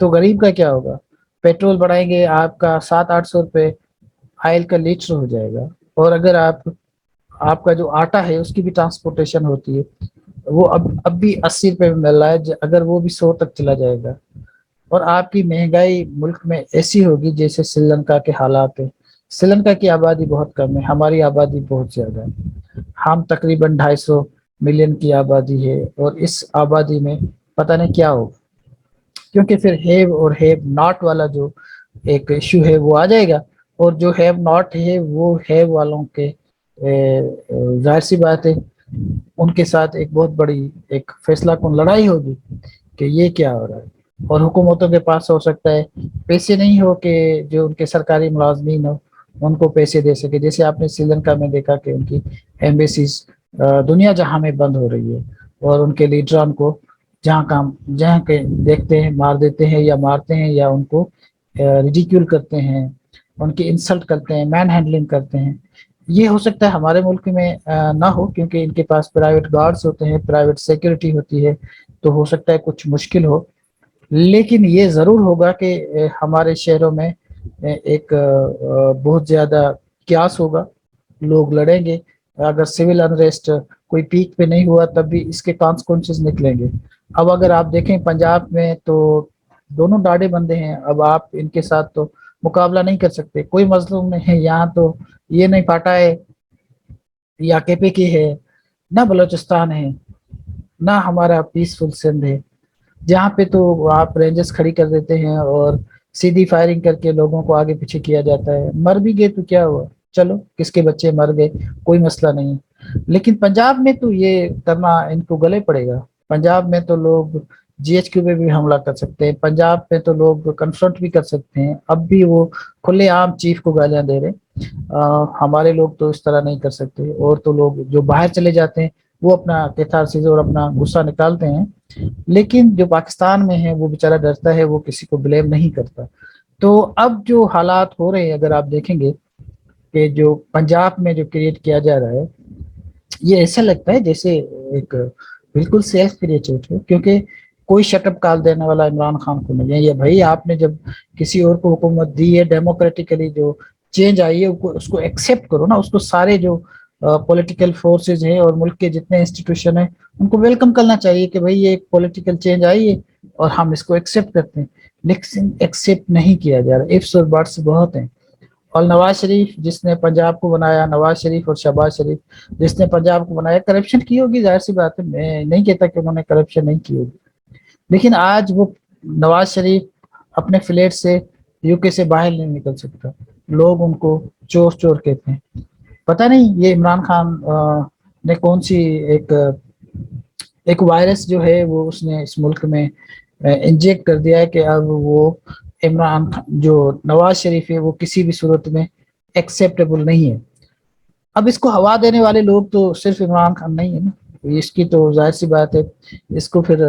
تو غریب کا کیا ہوگا؟ پیٹرول بڑھائیں گے، آپ کا 700-800 روپے آئل کا لیٹر ہو جائے گا، اور اگر آپ کا جو آٹا ہے اس کی بھی ٹرانسپورٹیشن ہوتی ہے، وہ اب بھی 80 روپے میں مل رہا ہے، اگر وہ بھی 100 تک چلا جائے گا، اور آپ کی مہنگائی ملک میں ایسی ہوگی جیسے سری لنکا کے حالات ہیں۔ سری لنکا کی آبادی بہت کم ہے، ہماری آبادی بہت زیادہ ہے، ہم تقریباً 250 ملین کی آبادی ہے، اور اس آبادی میں پتہ نہیں کیا ہوگا، کیونکہ پھر ہیو اور ہیو ناٹ والا جو ایک ایشو ہے وہ آ جائے گا، اور جو ہیو ناٹ ہے وہ ہیو والوں کے ظاہر سی بات ہے ان کے ساتھ ایک بہت بڑی ایک فیصلہ کن لڑائی ہوگی کہ یہ کیا ہو رہا ہے، اور حکومتوں کے پاس ہو سکتا ہے پیسے نہیں ہو کہ جو ان کے سرکاری ملازمین ہو ان کو پیسے دے سکے، جیسے آپ نے سری لنکا میں دیکھا کہ ان کی ایمبیسیز دنیا جہاں میں بند ہو رہی ہے، اور ان کے لیڈران کو جہاں کے دیکھتے ہیں مار دیتے ہیں یا مارتے ہیں، یا ان کو ریڈیکیول کرتے ہیں، ان کی انسلٹ کرتے ہیں، مین ہینڈلنگ کرتے ہیں۔ یہ ہو سکتا ہے ہمارے ملک میں نہ ہو، کیونکہ ان کے پاس پرائیویٹ گارڈز ہوتے ہیں، پرائیویٹ سیکورٹی ہوتی ہے، تو ہو سکتا ہے کچھ مشکل ہو، لیکن یہ ضرور ہوگا کہ ہمارے شہروں میں ایک بہت زیادہ کیاس ہوگا، لوگ لڑیں گے، اگر سول انریسٹ کوئی پیک پہ نہیں ہوا تب بھی اس کے کانسیکوینسز نکلیں گے۔ اب اگر آپ دیکھیں پنجاب میں تو دونوں ڈاڑے بندے ہیں، اب آپ ان کے ساتھ تو مقابلہ نہیں کر سکتے، کوئی مظلوم نہیں ہے یہاں، تو یہ نہیں پاٹا ہے یا کے پی کی ہے، نہ بلوچستان ہے، نہ ہمارا پیسفل سندھ ہے، جہاں پہ تو آپ رینجز کھڑی کر دیتے ہیں اور سیدھی فائرنگ کر کے لوگوں کو آگے پیچھے کیا جاتا ہے، مر بھی گئے تو کیا ہوا، چلو کس کے بچے مر گئے کوئی مسئلہ نہیں، لیکن پنجاب میں تو یہ کرنا ان کو گلے پڑے گا۔ پنجاب میں تو لوگ جی ایچ کیو پہ بھی حملہ کر سکتے ہیں، پنجاب میں تو لوگ کنفرنٹ بھی کر سکتے ہیں، اب بھی وہ کھلے عام چیف کو گالیاں دے رہے، ہمارے لوگ تو اس طرح نہیں کر سکتے، اور تو لوگ جو باہر چلے جاتے ہیں وہ اپنا کیتھارسس اور اپنا غصہ نکالتے ہیں، لیکن جو پاکستان میں ہے وہ بیچارہ ڈرتا ہے، وہ کسی کو بلیم نہیں کرتا۔ تو اب جو حالات ہو رہے ہیں اگر آپ دیکھیں گے کہ جو پنجاب میں جو کریٹ کیا جا رہا ہے، یہ ایسا لگتا ہے جیسے ایک بالکل سیلف کریٹڈ ہے، کیونکہ کوئی شٹ اپ کال دینے والا عمران خان کو نہیں ہے، یہ بھائی آپ نے جب کسی اور کو حکومت دی ہے ڈیموکریٹکلی، جو چینج آئی ہے اس کو ایکسیپٹ کرو نا، اس کو سارے جو پولیٹیکل فورسز ہیں اور ملک کے جتنے انسٹیٹیوشن ہیں ان کو ویلکم کرنا چاہیے کہ بھائی یہ ایک پولیٹیکل چینج آئی ہے اور ہم اس کو ایکسیپٹ کرتے ہیں، لیکن ایکسیپٹ نہیں کیا جا رہا، ifs اور بٹس بہت ہیں۔ اور نواز شریف جس نے پنجاب کو بنایا، نواز شریف اور شہباز شریف جس نے پنجاب کو بنایا، کرپشن کی ہوگی ظاہر سی بات ہے، میں نہیں کہتا کہ انہوں نے کرپشن نہیں کی ہوگی، لیکن آج وہ نواز شریف اپنے فلیٹ سے یو کے سے باہر نہیں نکل سکتا، لوگ ان کو چور چور کہتے ہیں۔ پتہ نہیں یہ عمران خان نے کون سی ایک وائرس جو ہے وہ اس نے اس ملک میں انجیکٹ کر دیا ہے کہ اب وہ عمران خان جو نواز شریف ہے وہ کسی بھی صورت میں ایکسیپٹیبل نہیں ہے۔ اب اس کو ہوا دینے والے لوگ تو صرف عمران خان نہیں ہے نا، اس کی تو ظاہر سی بات ہے، اس کو پھر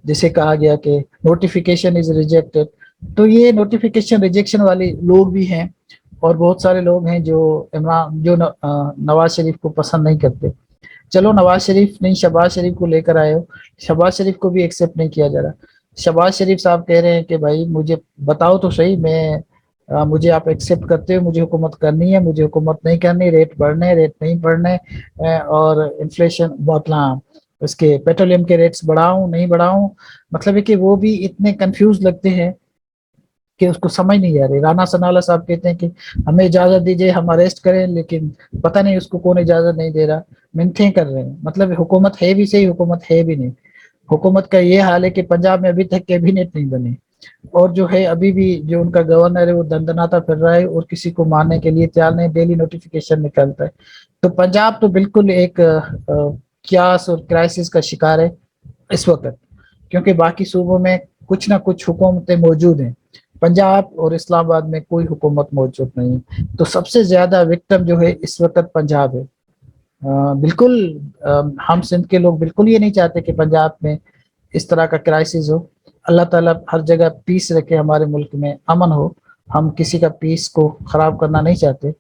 جسے کہا گیا کہ نوٹیفیکیشن از ریجیکٹڈ، تو یہ نوٹیفیکیشن ریجیکشن والے لوگ بھی ہیں، اور بہت سارے لوگ ہیں جو نواز شریف کو پسند نہیں کرتے۔ چلو نواز شریف نہیں شہباز شریف کو لے کر آئے ہو، شہباز شریف کو بھی ایکسیپٹ نہیں کیا جا رہا، شہباز شریف صاحب کہہ رہے ہیں کہ بھائی مجھے بتاؤ تو صحیح، مجھے آپ ایکسیپٹ کرتے ہو، مجھے حکومت کرنی ہے، مجھے حکومت نہیں کرنی، ریٹ بڑھنے ریٹ نہیں بڑھنے، اور انفلیشن بہتنا اس کے پیٹرولیم کے ریٹس بڑھاؤں نہیں بڑھاؤں، مطلب ہے کہ وہ بھی اتنے کنفیوز لگتے ہیں کہ اس کو سمجھ نہیں آ رہی۔ رانا ثناءاللہ صاحب کہتے ہیں کہ ہمیں اجازت دیجیے ہم اریسٹ کریں، لیکن پتہ نہیں اس کو کون اجازت نہیں دے رہا، منتیں کر رہے ہیں، مطلب حکومت ہے بھی صحیح حکومت ہے بھی نہیں۔ حکومت کا یہ حال ہے کہ پنجاب میں ابھی تک کیبنٹ نہیں بنی، اور جو ہے ابھی بھی جو ان کا گورنر ہے وہ دندناتا پھر رہا ہے اور کسی کو مارنے کے لیے تیار نہیں، ڈیلی نوٹیفیکیشن نکلتا ہے۔ تو پنجاب تو بالکل ایک کیاس اور کرائسس کا شکار ہے اس وقت، کیونکہ باقی صوبوں میں کچھ نہ کچھ حکومتیں موجود ہیں، پنجاب اور اسلام آباد میں کوئی حکومت موجود نہیں، تو سب سے زیادہ وکٹم جو ہے اس وقت پنجاب ہے۔ بالکل ہم سندھ کے لوگ بالکل یہ نہیں چاہتے کہ پنجاب میں اس طرح کا کرائسس ہو، اللہ تعالیٰ ہر جگہ پیس رکھے، ہمارے ملک میں امن ہو، ہم کسی کا پیس کو خراب کرنا نہیں چاہتے،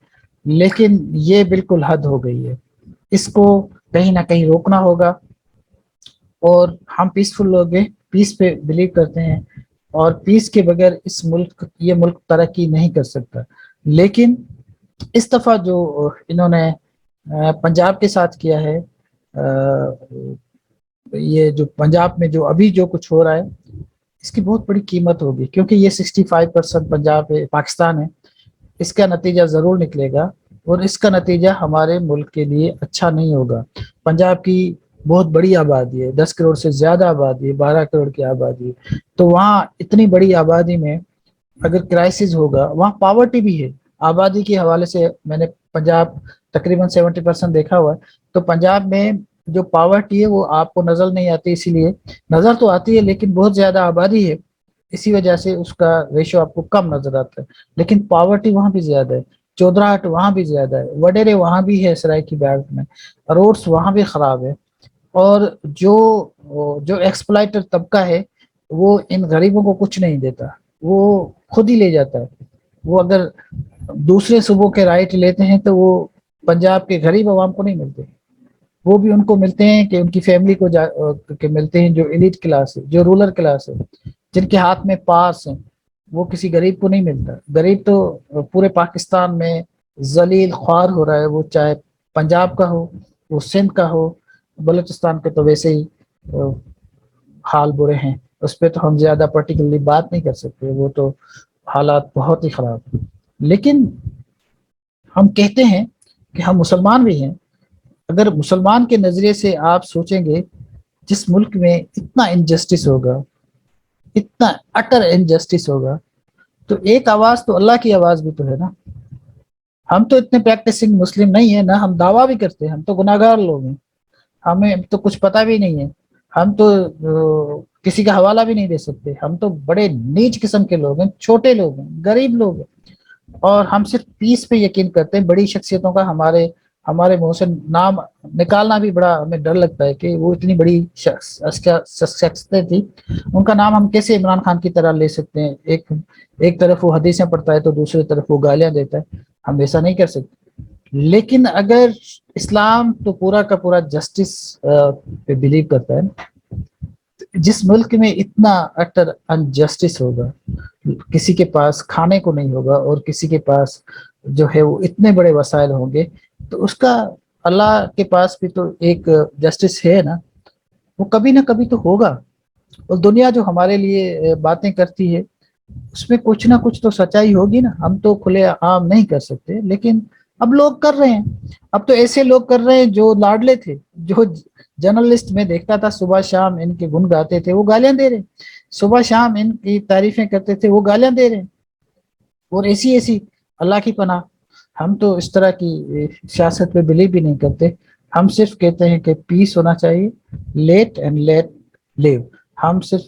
لیکن یہ بالکل حد ہو گئی ہے، اس کو کہیں نہ کہیں روکنا ہوگا، اور ہم پیسفل لوگ ہیں، پیس پہ بلیو کرتے ہیں، اور پیس کے بغیر یہ ملک ترقی نہیں کر سکتا. لیکن اس دفعہ جو انہوں نے پنجاب کے ساتھ کیا ہے، یہ جو پنجاب میں جو کچھ ہو رہا ہے، اس کی بہت بڑی قیمت ہوگی، کیونکہ یہ 65% پنجاب پاکستان ہے. اس کا نتیجہ ضرور نکلے گا، اور اس کا نتیجہ ہمارے ملک کے لیے اچھا نہیں ہوگا. پنجاب کی بہت بڑی آبادی ہے، 10 کروڑ سے زیادہ آبادی ہے، 12 کروڑ کی آبادی ہے. تو وہاں اتنی بڑی آبادی میں اگر کرائسس ہوگا، وہاں پاورٹی بھی ہے. آبادی کے حوالے سے میں نے پنجاب تقریباً 70% دیکھا ہوا ہے. تو پنجاب میں جو پاورٹی ہے وہ آپ کو نظر نہیں آتی، اسی لیے نظر تو آتی ہے لیکن بہت زیادہ آبادی ہے، اسی وجہ سے اس کا ریشو آپ کو کم نظر آتا ہے. لیکن پاورٹی وہاں بھی زیادہ ہے، چودراہٹ وہاں بھی زیادہ ہے، وڈیرے وہاں بھی ہے، سرائے کی بیگ میں روڈس وہاں بھی خراب ہے. اور جو ایکسپلائٹر طبقہ ہے وہ ان غریبوں کو کچھ نہیں دیتا، وہ خود ہی لے جاتا ہے. وہ اگر دوسرے صوبوں کے رائٹ لیتے ہیں تو وہ پنجاب کے غریب عوام کو نہیں ملتے، وہ بھی ان کو ملتے ہیں کہ ان کی فیملی کو ملتے ہیں، جو ایلیٹ کلاس ہے، جو رولر کلاس ہے، جن کے ہاتھ میں پاس ہیں. وہ کسی غریب کو نہیں ملتا. غریب تو پورے پاکستان میں ذلیل خوار ہو رہا ہے، وہ چاہے پنجاب کا ہو، وہ سندھ کا ہو. بلوچستان کے تو ویسے ہی حال برے ہیں، اس پہ تو ہم زیادہ پرٹیکولرلی بات نہیں کر سکتے، وہ تو حالات بہت ہی خراب ہیں. لیکن ہم کہتے ہیں کہ ہم مسلمان بھی ہیں. اگر مسلمان کے نظریے سے آپ سوچیں گے، جس ملک میں اتنا انجسٹس ہوگا، اتنا اٹر انجسٹس ہوگا، تو ایک آواز تو اللہ کی آواز بھی تو ہے نا. ہم تو اتنے پریکٹسنگ مسلم نہیں ہیں، نہ ہم دعویٰ بھی کرتے ہیں، ہم تو گناہ گار لوگ ہیں، ہمیں تو کچھ پتہ بھی نہیں ہے. ہم تو کسی کا حوالہ بھی نہیں دے سکتے. ہم تو بڑے نیچ قسم کے لوگ ہیں، چھوٹے لوگ ہیں، غریب لوگ ہیں. اور ہم صرف پیس پہ یقین کرتے ہیں. بڑی شخصیتوں کا ہمارے منہ سے نام نکالنا بھی بڑا ہمیں ڈر لگتا ہے کہ وہ اتنی بڑی شخصیتیں تھی، ان کا نام ہم کیسے عمران خان کی طرح لے سکتے ہیں. ایک طرف وہ حدیثیں پڑھتا ہے تو دوسری طرف وہ گالیاں دیتا ہے. ہم ایسا نہیں کر سکتے. لیکن اگر اسلام تو پورا کا پورا جسٹس پہ بلیو کرتا ہے، جس ملک میں اتنا اٹر انجسٹس ہوگا، کسی کے پاس کھانے کو نہیں ہوگا اور کسی کے پاس جو ہے وہ اتنے بڑے وسائل ہوں گے، تو اس کا اللہ کے پاس بھی تو ایک جسٹس ہے نا، وہ کبھی نہ کبھی تو ہوگا. اور دنیا جو ہمارے لیے باتیں کرتی ہے، اس میں کچھ نہ کچھ تو سچائی ہوگی نا. ہم تو کھلے عام نہیں کر سکتے، لیکن اب لوگ کر رہے ہیں. اب تو ایسے لوگ کر رہے ہیں جو لاڈلے تھے، جو جرنلسٹ میں دیکھتا تھا صبح شام ان کے گن گاتے تھے، وہ گالیاں دے رہے. صبح شام ان کی تعریفیں کرتے تھے، وہ گالیاں دے رہے. اور ایسی اللہ کی پناہ. ہم تو اس طرح کی سیاست پہ بلیو بھی نہیں کرتے. ہم صرف کہتے ہیں کہ پیس ہونا چاہیے، لیٹ اینڈ لیٹ لیو. ہم صرف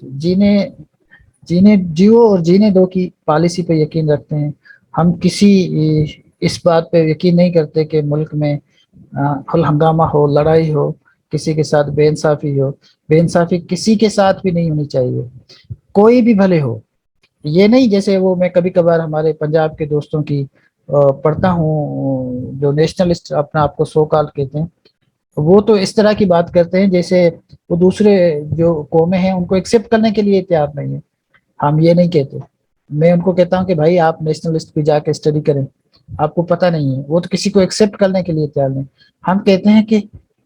جیو اور جینے دو کی پالیسی پہ یقین رکھتے ہیں. ہم کسی اس بات پہ یقین نہیں کرتے کہ ملک میں ہنگامہ ہو، لڑائی ہو، کسی کے ساتھ بے انصافی ہو. بے انصافی کسی کے ساتھ بھی نہیں ہونی چاہیے، کوئی بھی بھلے ہو. یہ نہیں جیسے وہ میں کبھی کبھار ہمارے پنجاب کے دوستوں کی پڑھتا ہوں، جو نیشنلسٹ اپنا آپ کو سو کال کہتے ہیں، وہ تو اس طرح کی بات کرتے ہیں جیسے وہ دوسرے جو قومیں ہیں ان کو ایکسیپٹ کرنے کے لیے تیار نہیں ہے. ہم یہ نہیں کہتے. میں ان کو کہتا ہوں کہ بھائی آپ نیشنلسٹ پہ جا کے اسٹڈی کریں، آپ کو پتہ نہیں ہے. وہ تو کسی کو ایکسیپٹ کرنے کے لیے تیار نہیں. ہم کہتے ہیں کہ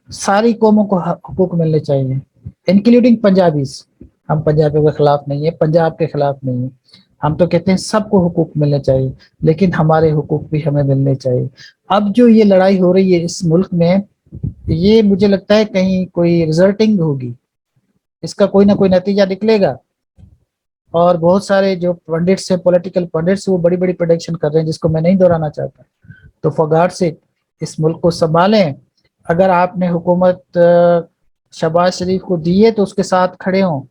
ساری قوموں کو حقوق ملنے چاہیے، انکلوڈنگ پنجابیز. ہم پنجابیوں کے خلاف نہیں ہے، پنجاب کے خلاف نہیں ہے. ہم تو کہتے ہیں سب کو حقوق ملنے چاہیے، لیکن ہمارے حقوق بھی ہمیں ملنے چاہیے. اب جو یہ لڑائی ہو رہی ہے اس ملک میں، یہ مجھے لگتا ہے کہیں کوئی ریزلٹنگ ہوگی، اس کا کوئی نہ کوئی نتیجہ نکلے گا. اور بہت سارے جو پنڈٹس ہیں، پولیٹیکل پنڈٹس، وہ بڑی بڑی پروڈکشن کر رہے ہیں جس کو میں نہیں دہرانا چاہتا. تو فار گاڈ سیک اس ملک کو سنبھالیں. اگر آپ نے حکومت شہباز شریف کو دی ہے تو اس کے ساتھ کھڑے ہوں.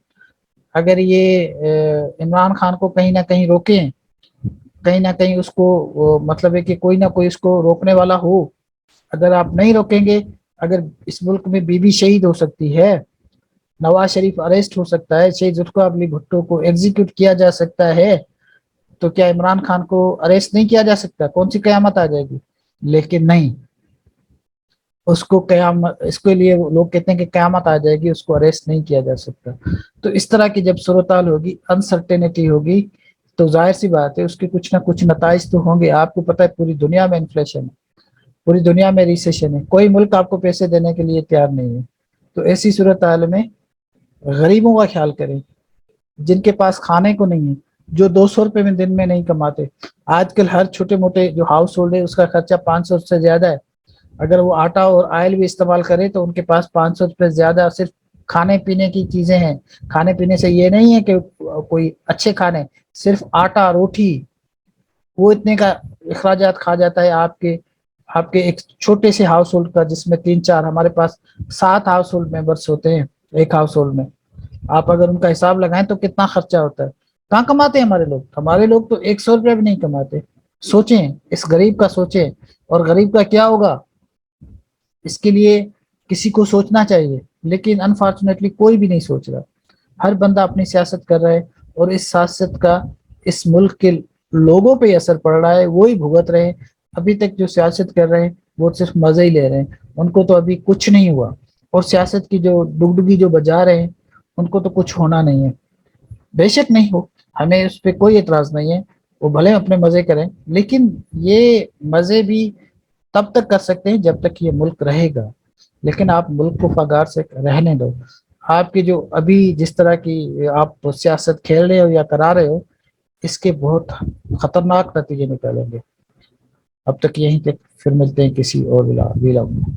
اگر یہ عمران خان کو کہیں نہ کہیں روکیں، کہیں نہ کہیں اس کو مطلب ہے کہ کوئی نہ کوئی اس کو روکنے والا ہو. اگر آپ نہیں روکیں گے، اگر اس ملک میں بی بی شہید ہو سکتی ہے، نواز شریف اریسٹ ہو سکتا ہے، شہید ذوالفقار علی بھٹو کو ایگزیکیوٹ کیا جا سکتا ہے، تو کیا عمران خان کو اریسٹ نہیں کیا جا سکتا؟ کون سی قیامت آ جائے گی؟ لیکن نہیں. اس کو قیامت، اس کے لیے لوگ کہتے ہیں کہ قیامت آ جائے گی، اس کو اریسٹ نہیں کیا جا سکتا۔ تو اس طرح کی جب صورتحال ہوگی، انسرٹینٹی ہوگی، تو ظاہر سی بات ہے اس کے کچھ نہ کچھ نتائج تو ہوں گے۔ آپ کو پتہ ہے پوری دنیا میں انفلیشن ہے، پوری دنیا میں ریسیشن ہے، کوئی ملک آپ کو پیسے دینے کے لیے تیار نہیں ہے۔ تو ایسی صورتحال میں غریبوں کا خیال کریں، جن کے پاس کھانے کو نہیں ہے، جو 200 روپے میں دن میں نہیں کماتے۔ آج کل ہر چھوٹے موٹے جو ہاؤس ہولڈ ہے اس کا خرچہ 500 سے زیادہ ہے۔ اگر وہ آٹا اور آئل بھی استعمال کرے تو ان کے پاس 500 روپے زیادہ صرف کھانے پینے کی چیزیں ہیں۔ کھانے پینے سے یہ نہیں ہے کہ کوئی اچھے کھانے، صرف آٹا روٹی وہ اتنے کا اخراجات کھا جاتا ہے آپ کے ایک چھوٹے سے ہاؤس ہولڈ کا، جس میں 3 4، ہمارے پاس 7 ہاؤس ہولڈ ممبرس ہوتے ہیں ایک ہاؤس ہولڈ میں۔ آپ اگر ان کا حساب لگائیں تو کتنا خرچہ ہوتا ہے۔ کہاں کماتے ہیں ہمارے لوگ تو 100 روپے بھی نہیں کماتے۔ سوچیں اس غریب کا، سوچیں، اور غریب کا کیا ہوگا اس کے لیے کسی کو سوچنا چاہیے، لیکن انفارچونیٹلی کوئی بھی نہیں سوچ رہا۔ ہر بندہ اپنی سیاست کر رہا ہے، اور اس سیاست کا اس ملک کے لوگوں پہ اثر پڑ رہا ہے، وہی بھگت رہے ہیں۔ ابھی تک جو سیاست کر رہے ہیں وہ صرف مزے ہی لے رہے ہیں، ان کو تو ابھی کچھ نہیں ہوا۔ اور سیاست کی جو ڈگڈگی جو بجا رہے ہیں ان کو تو کچھ ہونا نہیں ہے۔ بے شک نہیں ہو، ہمیں اس پہ کوئی اعتراض نہیں ہے، وہ بھلے اپنے مزے کریں، لیکن یہ مزے بھی تب تک کر سکتے ہیں جب تک یہ ملک رہے گا۔ لیکن آپ ملک کو فگار سے رہنے دو۔ آپ کی جو ابھی جس طرح کی آپ سیاست کھیل رہے ہو یا کرا رہے ہو، اس کے بہت خطرناک نتیجے نکالیں گے۔ اب تک یہیں تک، پھر ملتے ہیں کسی اور ویلاگ میں۔